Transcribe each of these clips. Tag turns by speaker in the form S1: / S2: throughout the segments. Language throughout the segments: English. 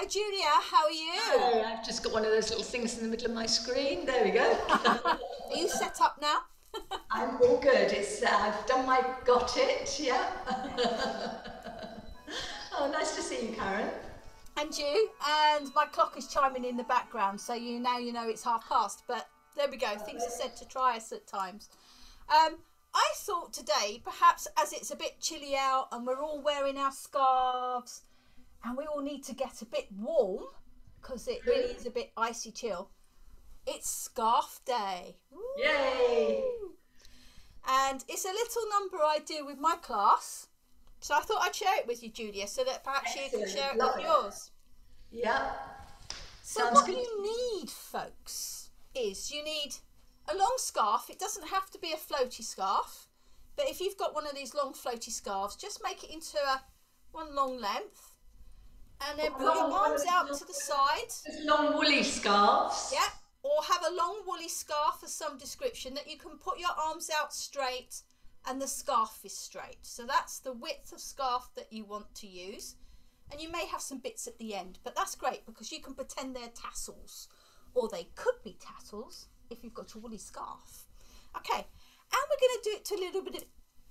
S1: Hi Julia, how are you?
S2: Oh, I've just got one of those little things in the middle of my screen. There we go.
S1: Are you set up now?
S2: I'm all good. It's I've done my got it. Yeah. Oh, nice to see you, Karen.
S1: And you? And my clock is chiming in the background, so you know it's half past. But there we go. Things are said to try us at times. Um, I thought today, perhaps as it's a bit chilly out and we're all wearing our scarves and we all need to get a bit warm because it really is a bit icy chill. It's scarf day.
S2: Yay!
S1: Woo! And it's a little number I do with my class. So I thought I'd share it with you, Julia, so that perhaps you can share
S2: Excellent.
S1: it
S2: Love
S1: with
S2: it.
S1: yours.
S2: Yeah.
S1: So
S2: Sounds
S1: what
S2: good.
S1: you need, folks, is you need a long scarf. It doesn't have to be a floaty scarf, but if you've got one of these long floaty scarves, just make it into one long length, and then put your arms out to the side.
S2: There's long woolly scarves.
S1: Yeah, or have a long woolly scarf of some description that you can put your arms out straight and the scarf is straight. So that's the width of scarf that you want to use. And you may have some bits at the end, but that's great because you can pretend they're tassels, or they could be tassels if you've got a woolly scarf. Okay, and we're going to do it to a little bit of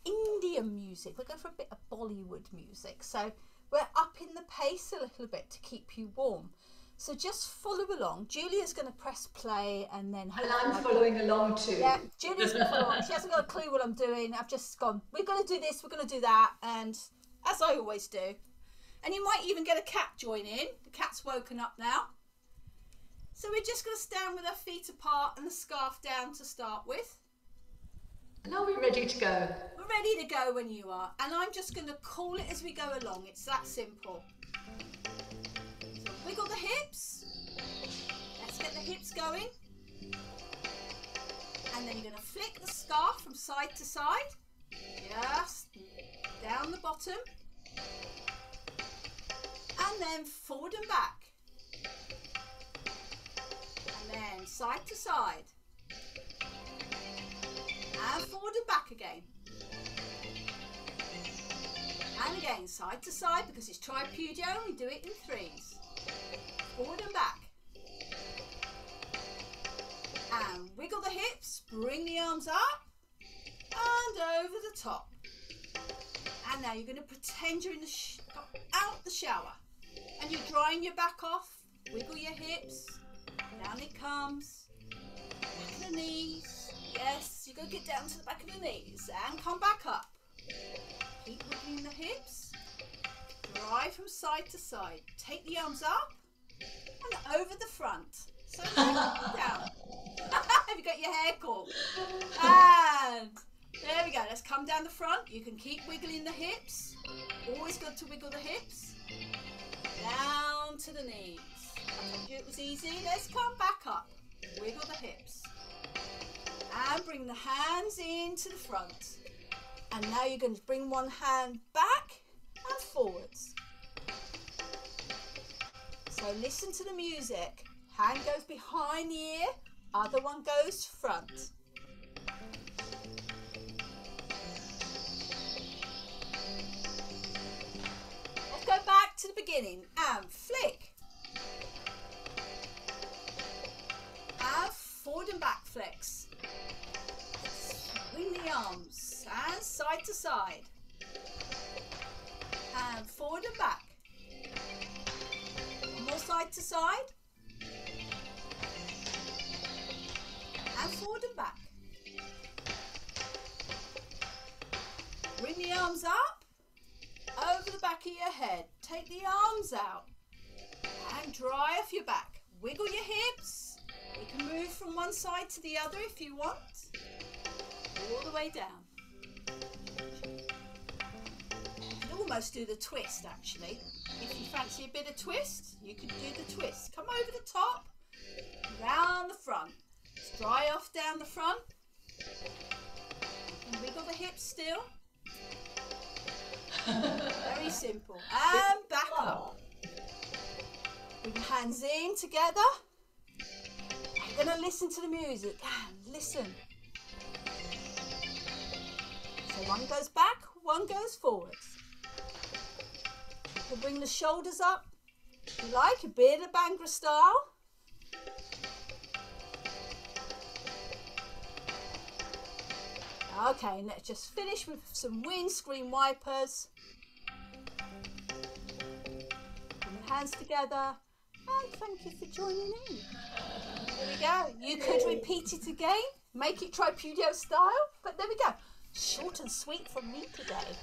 S1: Indian music. We're going for a bit of Bollywood music. So we're upping the pace a little bit to keep you warm. So just follow along. Julia's going to press play and then
S2: And I'm following along too.
S1: yeah, Julia's going to follow along. She hasn't got a clue what I'm doing. I've just gone, we're going to do this, we're going to do that. And as I always do. And you might even get a cat join in. The cat's woken up now. So we're just going to stand with our feet apart and the scarf down to start with.
S2: And are we ready to go?
S1: We're ready to go when you are. And I'm just going to call it as we go along. It's that simple. So wiggle the hips. Let's get the hips going. And then you're going to flick the scarf from side to side. Just down the bottom. And then forward and back. And then side to side. And forward and back again. And again, side to side, because it's tripudio and we do it in threes. Forward and back. And wiggle the hips, bring the arms up and over the top. And now you're going to pretend you're in out the shower. And you're drying your back off. Wiggle your hips. Down it comes. Back of the knees. Yes, you're going to get down to the back of the knees. And come back up. Keep wiggling the hips. Dry from side to side. Take the arms up. And over the front. So down. Have you got your hair caught? And there we go. Let's come down the front. You can keep wiggling the hips. Always good to wiggle the hips. Down to the knees. I told you it was easy. Let's come back up. Wiggle the hips. And bring the hands into the front. And now you're going to bring one hand back and forwards. So listen to the music. Hand goes behind the ear. Other one goes front. Let's go back to the beginning and flick. And forward and back flicks. Swing the arms and side to side. And forward and back. One more side to side. And forward and back. Bring the arms up over the back of your head. Take the arms out and dry off your back. Wiggle your hips. You can move from one side to the other if you want. All the way down. You can almost do the twist actually. If you fancy a bit of twist, you can do the twist. Come over the top, round the front. Just dry off down the front. And wiggle the hips still. Very simple. And back up. Bring your hands in together. You're going to listen to the music. And listen. So one goes back, one goes forwards. You can bring the shoulders up Like a bit of Bhangra style. Okay, and let's just finish with some windscreen wipers. Put your hands together. And thank you for joining in. There we go. You could repeat it again. Make it Tripudio style. But there we go. Short and sweet from me today.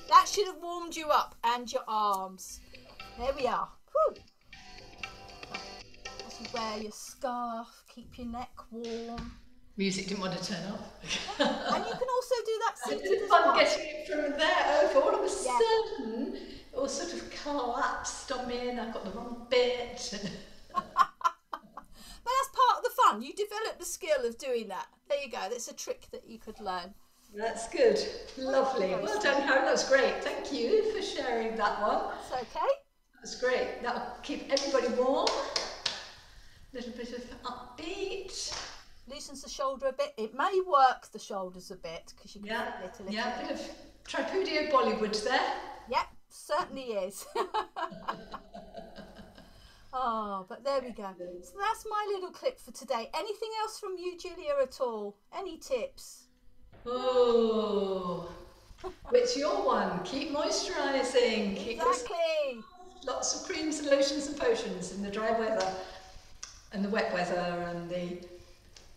S1: That should have warmed you up and your arms. There we are. Whew. As you wear your scarf, keep your neck warm.
S2: Music didn't want to turn off.
S1: And you can also do that
S2: I
S1: seated
S2: did
S1: as
S2: fun
S1: well.
S2: getting it from there over. All of a sudden, it all sort of collapsed on me and I got the wrong bit.
S1: But that's part of the fun. You develop the skill of doing that. There you go. That's a trick that you could learn.
S2: That's good. Lovely. Well done, Karen. That's great. Thank you for sharing that one.
S1: It's okay.
S2: That's great. That'll keep everybody warm. A little bit of upbeat.
S1: Loosens the shoulder a bit. It may work the shoulders a bit because you can feel it a little.
S2: Yeah, a bit of Tripudio Bollywood there.
S1: Yep, certainly is. Oh, but there we go. So that's my little clip for today. Anything else from you, Julia, at all? Any tips?
S2: Oh, it's your one. Keep moisturising. Keep
S1: Exactly.
S2: lots of creams and lotions and potions in the dry weather and the wet weather and the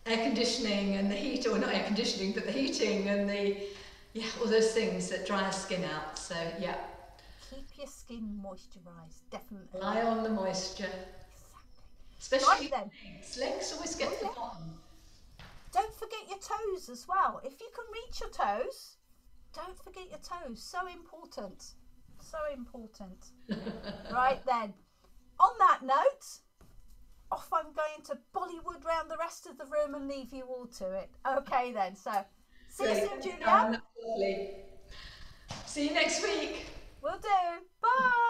S2: air conditioning and the heat, or not air conditioning, but the heating and all those things that dry our skin out. So yeah.
S1: Keep your skin moisturised, definitely.
S2: Rely on the moisture.
S1: Exactly.
S2: Especially
S1: Right then.
S2: legs always get forgotten.
S1: Don't forget your toes as well. If you can reach your toes, don't forget your toes. So important. So important. Right then. On that note, off I'm going to Bollywood round the rest of the room and leave you all to it. Okay then. So, see you soon, Julia.
S2: Lovely. See you next week.
S1: Will do. Bye.